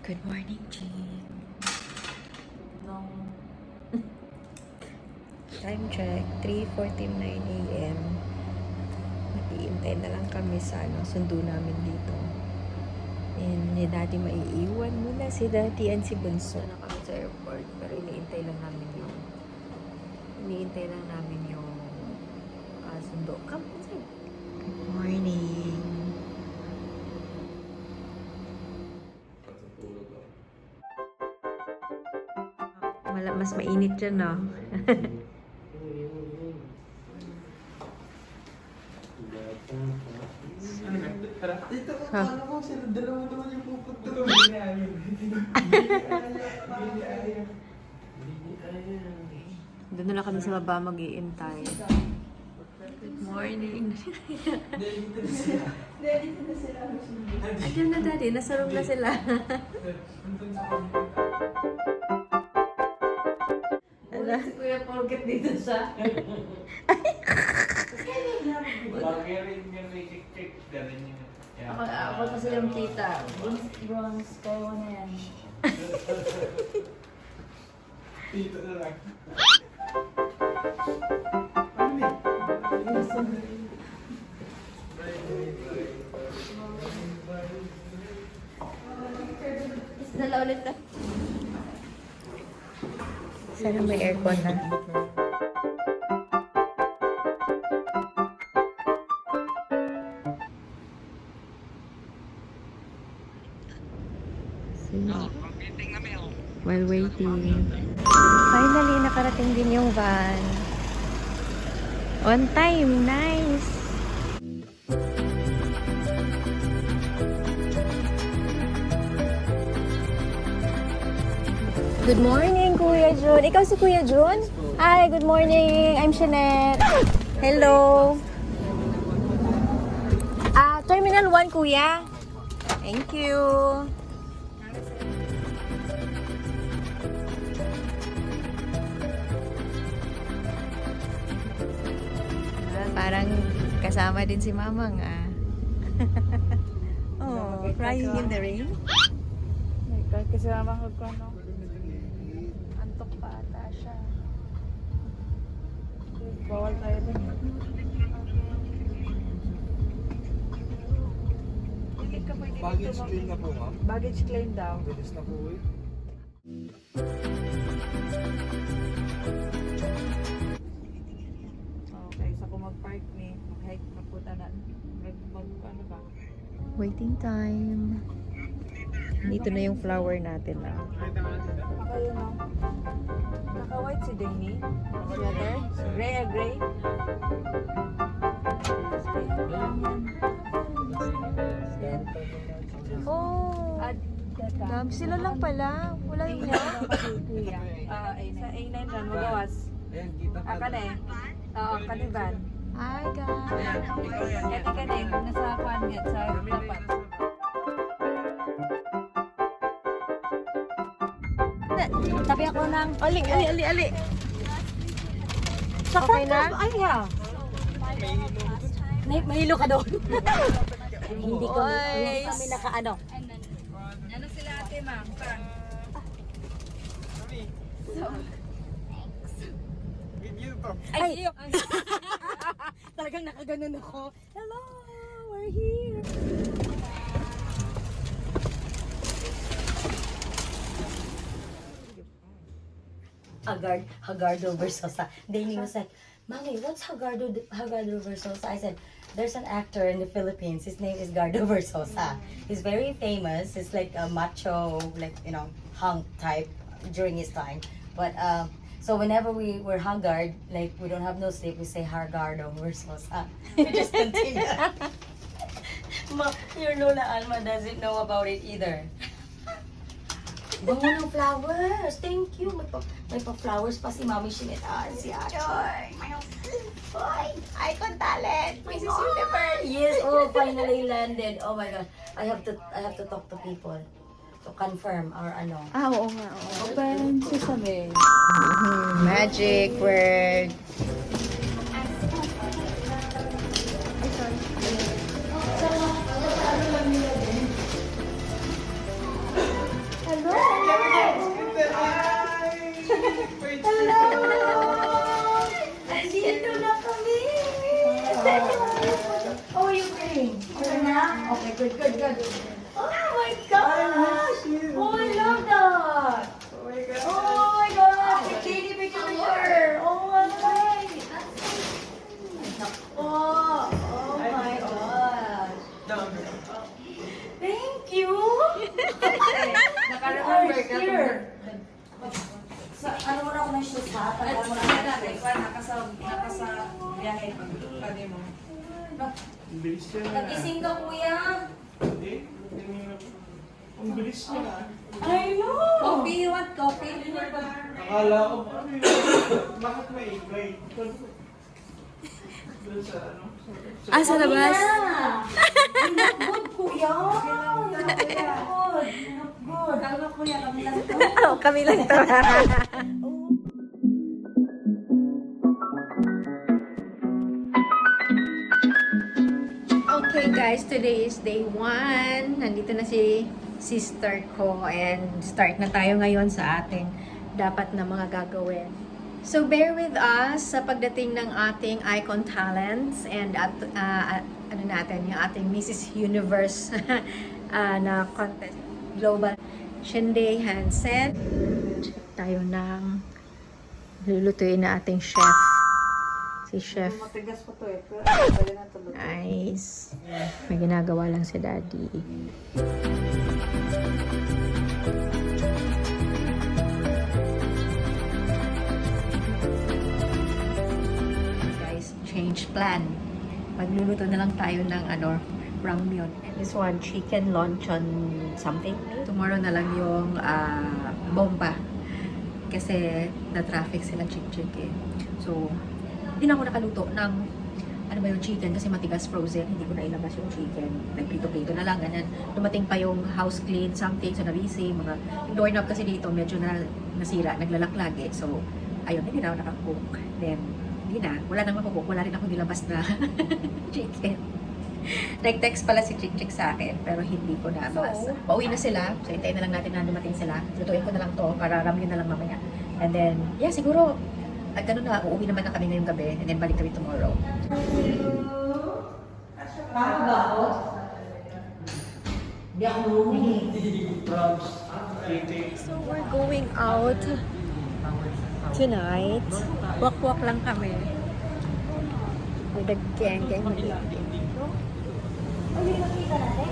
Good morning, Jean. No. Time check, 3:49 a.m. Mag-iintay na lang kami sa sundo namin dito. And ni Daddy maiiwan muna si Daddy and si Bunso. Na kami sa airport, pero iniintay lang namin yung sundo. Come inside. Good morning. Mas mainit dyan, no? Dito ko, paano mo sila dalawa naman yung pupunta mo? Doon na lang kami sa baba mag-iintay. Good morning. Andiyan na, Daddy. Nasa room na sila. Wala si Kuya Porket dito sa... Ako kasi yung kita. Bronze, kaya na yan. Dito na lang. Dala ulit na. Sana may aircon na. While waiting. Finally, nakarating din yung van. On time. Nice! Good morning, Kuya Jun. Ikaw si Kuya Jun? Hi, good morning. I'm Shanette. Hello. Terminal 1, Kuya. Thank you. Parang kasama din si Mamang, ah. Oh, crying in the rain. Kasi naman ko, no? Antok pa ata siya. Bawal tayo din. Baggage claim na po, ma'am. Baggage claim daw. Bilis na po eh. Okay, so kung mag-park ni, mag-hike, magpunta na. Ano ba? Waiting time. Dito na yung flower natin, ah. Ako yun, no? Naka-white si Demi. Sweater. Gray, gray. Oh! Dam, sila lang pala. Wala yung niya. Sa A9 ran, magawas. Ayan, kita pa. Ka na eh. Oo, kaniban. Hi, guys. Kati ka na eh, nasa pangat sa tapat. Tabi ako ng... Ali. Sa Okay na? Ay, yeah. Mahilo ka doon. Hindi kami nakaano. Ano sila ate, ma'am? Video to. Ay! Talagang nakaganon ako. Hello! We're here! Hagardo Versosa. Danny was like, Mommy, what's Hagardo Versosa? I said, there's an actor in the Philippines. His name is Gardo Versosa. He's very famous. He's like a macho, like, hunk type during his time. But, so whenever we were haggard, like, we don't have no sleep, we say Hargardo Versosa. We just continue. Your Lola Alma doesn't know about it either. Bango ng flowers. Thank you. May pa-flowers pa si Mami Shinita. Si Ate. Hoy! Icon talent! Mrs. Universe! Yes, finally landed. Oh my God. I have to talk to people to confirm or ano. Oo nga. Open sesame. Magic word. Good, good, good. Oh my gosh! Oh, I love that! Oh my God. Oh my gosh! Picture, picture! Oh my God! Oh, oh my gosh! Thank you! Naka-remember ka. Here. Sa, ano mo na ako ng shoes ha? Tagal mo na ako ng shoes. Nakasa biyahe pag mo. Ang bilis niya na. Nagising ka, kuya. Hindi. Ang bilis niya na. I know! Coffee, you want coffee? Akala ko, ano yun? Bakit may ingay? Doon sa ano? Sa labas? You look good, kuya. You look good. You look good. Kalma kuya, kami lang ito. Oh, kami lang to. Okay guys, today is day 1. Nandito na si sister ko and start na tayo ngayon sa ating dapat na mga gagawin. So bear with us sa pagdating ng ating icon talents and at ano natin, yung ating Mrs. Universe na contest global. Shinday Hansen. Tayo ng lulutuin na ating chef. Si Chef. Matigas pa to eh. Pero pwede na ito. Nice. May ginagawa lang si Daddy. Guys, change plan. Magluluto na lang tayo ng ramyun. And this one, chicken luncheon something. Tomorrow na lang yung bomba. Kasi na-traffic sila Chick-Chick eh. So, hindi na ako nakaluto ng yung chicken kasi matigas frozen. Hindi ko na ilabas yung chicken. Nagprito-prito na lang, ganyan. Dumating pa yung house clean, something, so nabisi, yung doorknob kasi dito medyo nasira, naglalaklag eh. So, ayun, hindi na ako nakakook. Then, hindi na. Wala nang makukook. Wala rin ako nilabas na chicken. Nag-text pala si Chick-Chick sa akin, pero hindi ko na masa. Pauwi na sila. So, hintayin na lang natin na dumating sila. Lutuin ko na lang to para ramyun na lang mamaya. And then, yeah, siguro, at ganun na, uuwi naman na kami ngayong gabi and then balik kami tomorrow. Tama ba ako? Hindi ako marunong So, we're going out tonight. Walk-walk lang kami. With the gang-gang. Ay, yung nakita natin?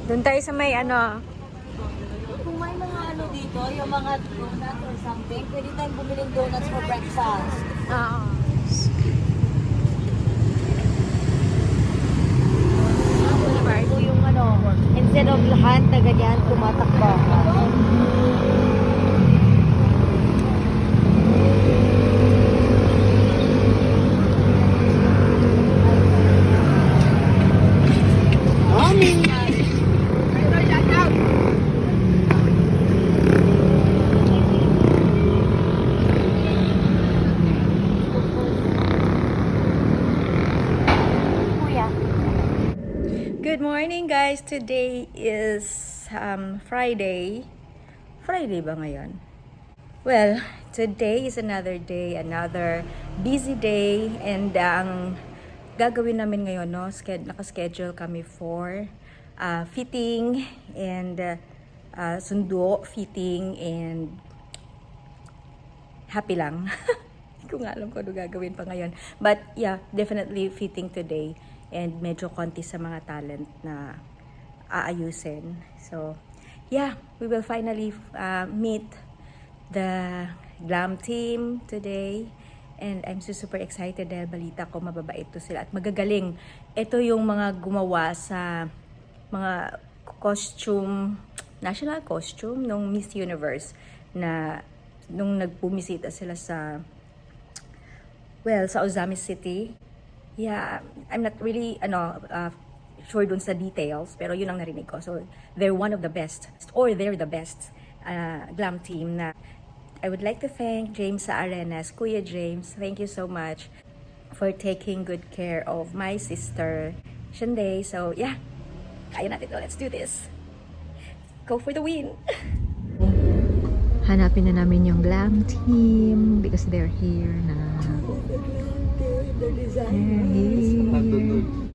Doon tayo sa may Kung may mga ano dito, yung mga donuts or something, pwede tayong bumili ng donuts for breakfast. Ito yung ano, instead of lahat na ganyan, tumatakbo. Good morning guys! Today is Friday. Friday ba ngayon? Well, today is another day, another busy day, and ang gagawin namin ngayon, no, nakaschedule kami for fitting and sundo, fitting, and happy lang. Hindi ko nga alam kung ano gagawin pa ngayon. But yeah, definitely fitting today. And medyo konti sa mga talent na aayusin. So, yeah, we will finally meet the glam team today. And I'm super excited dahil balita ko mababait to sila at magagaling. Ito yung mga gumawa sa mga costume, national costume nung Miss Universe na nung nagbumisita sila sa Ozamis City. Yeah, I'm not really sure dun sa details, pero yun ang narinig ko. So, they're one of the best, or they're the best glam team na I would like to thank James sa Arenas. Kuya James, thank you so much for taking good care of my sister, Shunday. So, yeah. Kaya natin to. Let's do this. Go for the win! Hanapin na namin yung glam team because they're here na. They're here.